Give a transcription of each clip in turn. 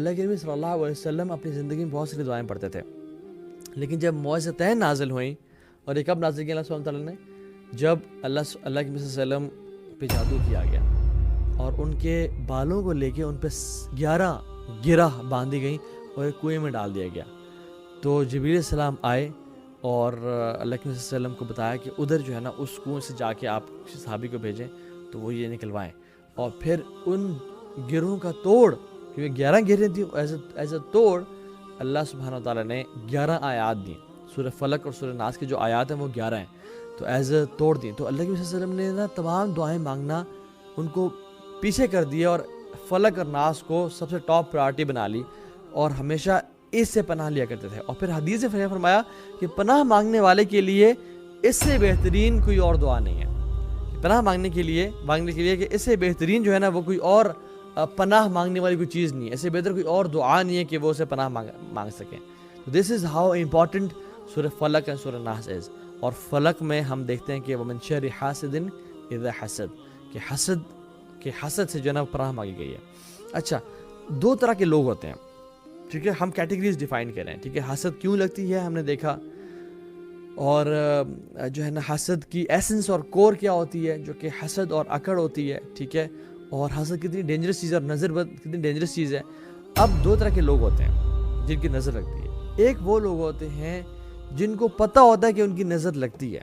اللہ کے نبی صلی اللہ علیہ وسلم اپنی زندگی میں بہت ساری دعائیں پڑھتے تھے، لیکن جب معجزتین نازل ہوئیں، اور یہ کب نازل کیا اللہ سبحانہ تعالیٰ نے؟ جب اللہ کے نبی صلی اللہ علیہ وسلم پہ جادو کیا گیا اور ان کے بالوں کو لے کے ان پہ 11 گرہ باندھی گئیں اور ایک کنویں میں ڈال دیا گیا. تو جبریل علیہ السلام آئے اور اللہ کے نبی صلی اللہ علیہ وسلم کو بتایا کہ ادھر جو ہے نا اس کنویں سے جا کے آپ کسی صحابی کو بھیجیں تو وہ یہ نکلوائیں. اور پھر ان گرہوں کا توڑ، کیونکہ 11 گرہیں تھیں، ایز اے توڑ اللہ سبحانہ تعالیٰ نے 11 آیات دیں. سورہ فلق اور سورہ ناس کی جو آیات ہیں وہ 11 ہیں، تو ایز اے توڑ دیں. تو اللہ کے نبی صلی اللہ علیہ وسلم نے نا تمام دعائیں مانگنا ان کو پیچھے کر دیا اور فلق اور ناس کو سب سے ٹاپ پرائرٹی بنا لی اور ہمیشہ اس سے پناہ لیا کرتے تھے. اور پھر حدیث میں فرمایا کہ پناہ مانگنے والے کے لیے اس سے بہترین کوئی اور دعا نہیں ہے. پناہ مانگنے کے لیے کہ اس سے بہترین جو ہے نا وہ کوئی اور پناہ مانگنے والی کوئی چیز نہیں ہے، اس سے بہتر کوئی اور دعا نہیں ہے کہ وہ اسے پناہ مانگ سکیں. تو دس از ہاؤ امپورٹنٹ سورہ فلق اینڈ سورہ ناس از. اور فلق میں ہم دیکھتے ہیں کہ ومن شر حاسد اذا حسد، کہ حسد سے جو ہے نا پناہ مانگی گئی ہے. اچھا، 2 طرح کے لوگ ہوتے ہیں، ٹھیک ہے، ہم کیٹیگریز ڈیفائن کر رہے ہیں. ٹھیک ہے، حسد کیوں لگتی ہے ہم نے دیکھا، اور جو ہے نا حسد کی ایسنس اور کور کیا ہوتی ہے، جو کہ حسد اور اکڑ ہوتی ہے. ٹھیک ہے، اور حسد کتنی ڈینجرس چیز ہے اور نظر بد کتنی ڈینجرس چیز ہے. اب 2 طرح کے لوگ ہوتے ہیں جن کی نظر لگتی ہے. ایک وہ لوگ ہوتے ہیں جن کو پتہ ہوتا ہے کہ ان کی نظر لگتی ہے،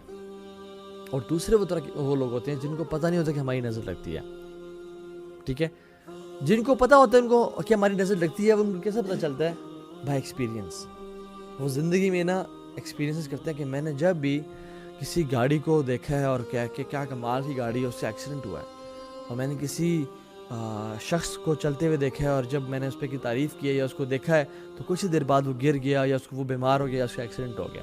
اور دوسرے وہ لوگ ہوتے ہیں جن کو پتہ نہیں ہوتا کہ ہماری نظر لگتی ہے. ٹھیک ہے، جن کو پتہ ہوتا ہے ان کو کہ ہماری نظر لگتی ہے، وہ ان کو کیسے پتہ چلتا ہے؟ By experience. وہ زندگی میں نا ایکسپیرینس کرتے ہیں کہ میں نے جب بھی کسی گاڑی کو دیکھا ہے اور کیا کمال کی گاڑی ہے، اس سے ایکسیڈنٹ ہوا ہے، اور میں نے کسی شخص کو چلتے ہوئے دیکھا ہے اور جب میں نے اس پہ کی تعریف کی ہے یا اس کو دیکھا ہے تو کچھ ہی دیر بعد وہ گر گیا یا اس کو وہ بیمار ہو گیا یا اس کا ایکسیڈنٹ ہو گیا.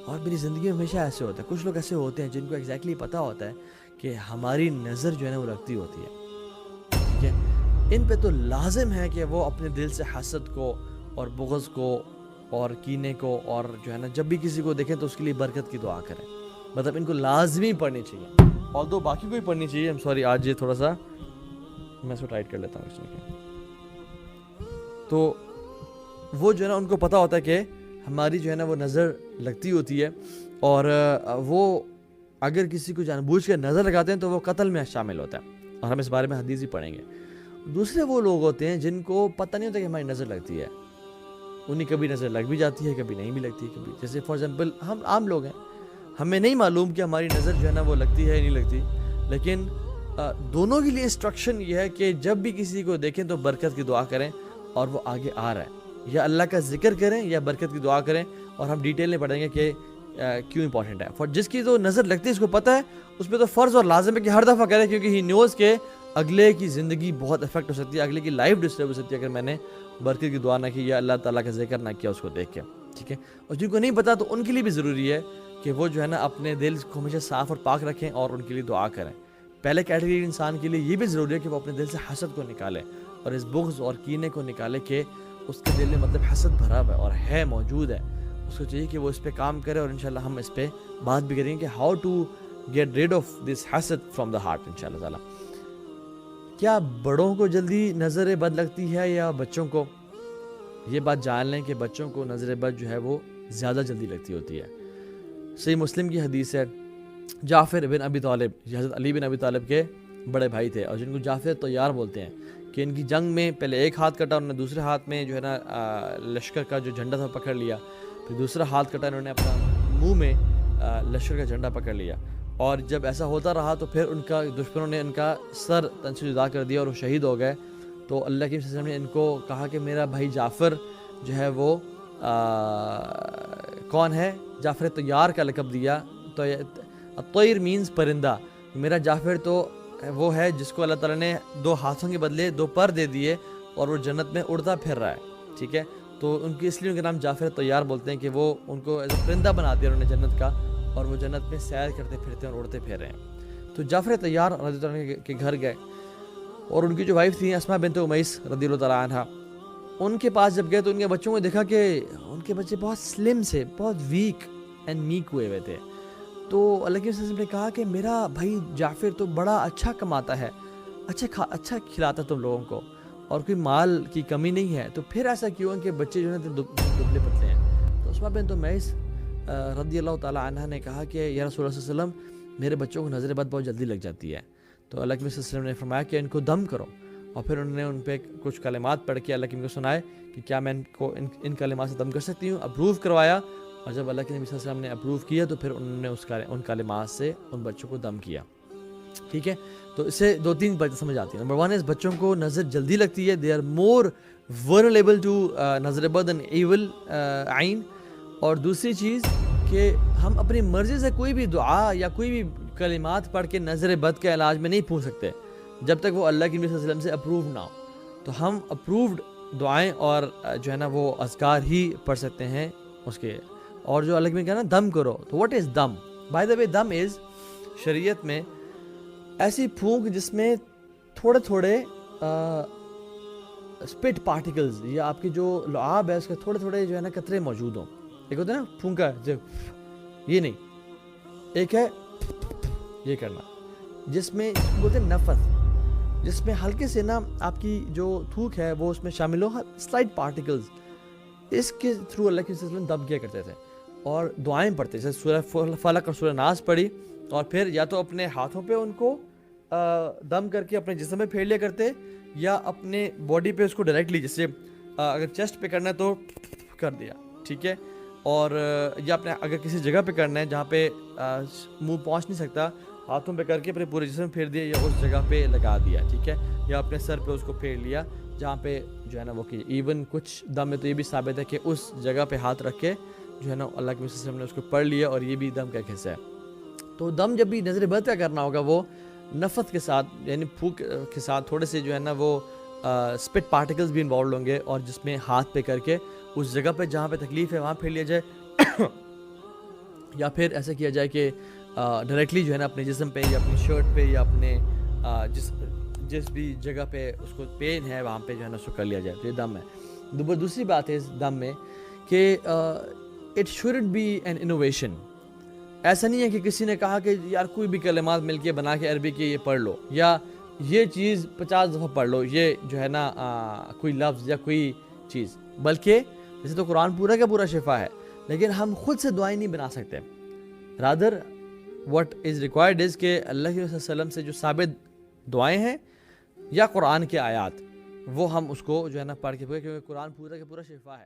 اور میری زندگی میں ہمیشہ ایسے ہوتا ہے. کچھ لوگ ایسے ہوتے ہیں جن کو ایگزیکٹلی پتہ ہوتا ہے کہ ہماری نظر جو ہے نا وہ لگتی ہوتی ہے. ٹھیک ہے، ان پہ تو لازم ہے کہ وہ اپنے دل سے حسد کو اور بغض کو اور کینے کو اور جو ہے نا جب بھی کسی کو دیکھیں تو اس کے لیے برکت کی دعا کریں. مطلب ان کو لازمی پڑھنی چاہیے، اور دو باقی کو بھی پڑھنی چاہیے. سوری آج یہ تھوڑا سا میں اس کو ٹائٹ کر لیتا ہوں اس میں. تو وہ جو ہے نا ان کو پتہ ہوتا ہے کہ ہماری جو ہے نا وہ نظر لگتی ہوتی ہے، اور وہ اگر کسی کو جان بوجھ کے نظر لگاتے ہیں تو وہ قتل میں شامل ہوتا ہے، اور ہم اس بارے میں حدیث ہی پڑھیں گے. دوسرے وہ لوگ ہوتے ہیں جن کو پتہ نہیں ہوتا کہ ہماری نظر لگتی ہے. انہیں کبھی نظر لگ بھی جاتی ہے، کبھی نہیں بھی لگتی. کبھی جیسے فار ایگزامپل ہم عام لوگ ہیں، ہمیں نہیں معلوم کہ ہماری نظر جو ہے نا وہ لگتی ہے یا نہیں لگتی، لیکن دونوں کے لیے انسٹرکشن یہ ہے کہ جب بھی کسی کو دیکھیں تو برکت کی دعا کریں، اور وہ آگے آ رہا ہے یا اللہ کا ذکر کریں یا برکت کی دعا کریں. اور ہم ڈیٹیل میں پڑھیں گے کہ کیوں امپورٹنٹ ہے. فور جس کی تو نظر لگتی ہے اس کو پتہ ہے، اس پہ تو فرض اور لازم ہے کہ ہر دفعہ کرے، کیونکہ ہی نوز کہ اگلے کی زندگی بہت افیکٹ ہو سکتی ہے، اگلے کی لائف ڈسٹرب ہو سکتی ہے اگر میں نے برکت کی دعا نہ کی یا اللہ تعالیٰ کا ذکر نہ کیا اس کو دیکھ کے. ٹھیک ہے، اور جن کو نہیں پتا تو ان کے لیے بھی ضروری ہے کہ وہ جو ہے نا اپنے دل کو ہمیشہ صاف اور پاک رکھیں اور ان کے لیے دعا کریں. پہلے کیٹیگری انسان کے لیے یہ بھی ضروری ہے کہ وہ اپنے دل سے حسد کو نکالے اور اس بغض اور کینے کو نکالے کہ اس کے دل میں مطلب حسد بھرا ہوا ہے اور ہے موجود ہے. اس کو چاہیے کہ وہ اس پہ کام کرے، اور انشاءاللہ ہم اس پہ بات بھی کریں گے کہ how to get rid of this حسد فرام دا ہارٹ انشاءاللہ تعالیٰ. کیا بڑوں کو جلدی نظر بد لگتی ہے یا بچوں کو؟ یہ بات جان لیں کہ بچوں کو نظر بد جو ہے وہ زیادہ جلدی لگتی ہوتی ہے. صحیح مسلم کی حدیث ہے، جعفر بن ابی طالب، یہ حضرت علی بن ابی طالب کے بڑے بھائی تھے، اور جن کو جعفر طیار بولتے ہیں، کہ ان کی جنگ میں پہلے ایک ہاتھ کٹا، انہوں نے دوسرے ہاتھ میں جو ہے نا لشکر کا جو جھنڈا تھا پکڑ لیا، پھر دوسرا ہاتھ کٹا، انہوں نے اپنا منہ میں لشکر کا جھنڈا پکڑ لیا. اور جب ایسا ہوتا رہا تو پھر ان کا دشمنوں نے ان کا سر تن سے جدا کر دیا اور وہ شہید ہو گئے. تو اللہ کے وسلم نے ان کو کہا کہ میرا بھائی جعفر جو ہے وہ کون ہے؟ جعفر طیار کا لقب دیا. تو الطیر مینز پرندہ. میرا جعفر تو وہ ہے جس کو اللہ تعالیٰ نے 2 ہاتھوں کے بدلے 2 پر دے دیے اور وہ جنت میں اڑتا پھر رہا ہے. ٹھیک ہے، تو ان کی اس لیے ان کا نام جعفر طیار بولتے ہیں کہ وہ ان کو ایز اے پرندہ بنا دیا انہوں نے جنت کا، اور وہ جنت میں سیر کرتے پھرتے ہیں اور اڑتے پھر رہے ہیں. تو جعفر طیار رضی اللہ عنہ کے گھر گئے، اور ان کی جو وائف تھیں اسماء بنت امیس رضی اللہ تعالیٰ عنہ، ان کے پاس جب گئے تو ان کے بچوں کو دیکھا کہ ان کے بچے بہت سلم سے، بہت ویک اینڈ میک ہوئے ہوئے تھے. تو اللہ کے وسلم نے کہا کہ میرا بھائی جعفر تو بڑا اچھا کماتا ہے، اچھا کھلاتا تم لوگوں کو، اور کوئی مال کی کمی نہیں ہے، تو پھر ایسا کیوں ہے کہ بچے جو ہیں دبلے پتلے ہیں؟ تو اسما بنت امیس رضی اللہ تعالیٰ عنہ نے کہا کہ یا رسول اللہ صلی اللہ علیہ وسلم میرے بچوں کو نظر بد بہت جلدی لگ جاتی ہے، تو اللہ کے نبی صلی اللہ علیہ وسلم نے فرمایا کہ ان کو دم کرو، اور پھر انہوں نے ان پہ کچھ کلمات پڑھ کے اللہ کے نبی کو سنائے کہ کیا میں ان کلمات سے دم کر سکتی ہوں، اپروو کروایا، اور جب اللہ کے نبی صلی اللہ علیہ وسلم نے اپروو کیا تو پھر انہوں نے ان کلمات سے ان بچوں کو دم کیا. ٹھیک ہے، تو اس سے 2-3 باتیں سمجھ آتی ہیں. نمبر 1 ہے بچوں کو نظر جلدی لگتی ہے، دے آر مور ورنریبل ٹو نظر بد اینڈ ایول عین. اور دوسری چیز کہ ہم اپنی مرضی سے کوئی بھی دعا یا کوئی بھی کلمات پڑھ کے نظر بد کے علاج میں نہیں پہنچ سکتے جب تک وہ اللہ کے نبی صلی اللہ علیہ وسلم سے اپروو نہ ہو. تو ہم اپرووڈ دعائیں اور جو ہے نا وہ اذکار ہی پڑھ سکتے ہیں اس کے. اور جو اللہ کے نبی کہا نا دم کرو، تو what is them? By the وے دم از شریعت میں ایسی پھونک جس میں تھوڑے تھوڑے اسپٹ پارٹیکلز یا آپ کی جو لعاب ہے اس کے تھوڑے تھوڑے جو ہے نا قطرے موجود ہوں. ایک ہوتا ہے نا پھونکا جو یہ نہیں، ایک ہے یہ کرنا جس میں بولتے ہیں نفس، جس میں ہلکے سے نا آپ کی جو تھوک ہے وہ اس میں شامل ہو، سلائٹ پارٹیکلز. اس کے تھرو اللہ کے وسلم دم کیا کرتے تھے اور دعائیں پڑھتے تھے. سورہ فلق اور سورہ ناس پڑھی، اور پھر یا تو اپنے ہاتھوں پہ ان کو دم کر کے اپنے جسم میں پھیر لیا کرتے، یا اپنے باڈی پہ اس کو ڈائریکٹلی، جیسے اگر چیسٹ پہ کرنا ہے تو کر دیا، ٹھیک ہے، اور یا اپنے اگر کسی جگہ پہ کرنا ہے جہاں پہ منہ پہنچ نہیں سکتا، ہاتھوں پہ کر کے اپنے پورے جسم پھیر دیا یا اس جگہ پہ لگا دیا، ٹھیک ہے، یا اپنے سر پہ اس کو پھیر لیا جہاں پہ جو ہے نا وہ کہ ایون کچھ دم میں تو یہ بھی ثابت ہے کہ اس جگہ پہ ہاتھ رکھ کے جو ہے نا اللہ کے وسلم نے اس کو پڑھ لیا، اور یہ بھی دم کا ایک حصہ ہے. تو دم جب بھی نظر بد کا کرنا ہوگا وہ نفت کے ساتھ، یعنی پھونک کے ساتھ تھوڑے سے جو ہے نا وہ اسپٹ پارٹیکلز بھی انوالوڈ ہوں گے، اور جس میں ہاتھ پہ کر کے اس جگہ پہ جہاں پہ تکلیف ہے وہاں پھیر لیا جائے، یا پھر ایسا کیا جائے کہ ڈائریکٹلی جو ہے نا اپنے جسم پہ یا اپنی شرٹ پہ یا اپنے جس بھی جگہ پہ اس کو پین ہے وہاں پہ جو ہے نا اس کو کر لیا جائے. تو یہ دم ہے. دوسری بات ہے اس دم میں کہ it shouldn't be an innovation. ایسا نہیں ہے کہ کسی نے کہا کہ یار کوئی بھی کلمات مل کے بنا کے عربی کے یہ پڑھ لو، یا یہ چیز 50 دفعہ پڑھ لو، یہ جو ہے نا کوئی لفظ یا کوئی چیز. بلکہ جیسے تو قرآن پورا کا پورا شفا ہے، لیکن ہم خود سے دعائیں نہیں بنا سکتے. Rather what is required is کہ اللہ کے وسلم سے جو ثابت دعائیں ہیں یا قرآن کے آیات، وہ ہم اس کو جو ہے نا پڑھ کے، کیونکہ قرآن پورا کا پورا شفا ہے.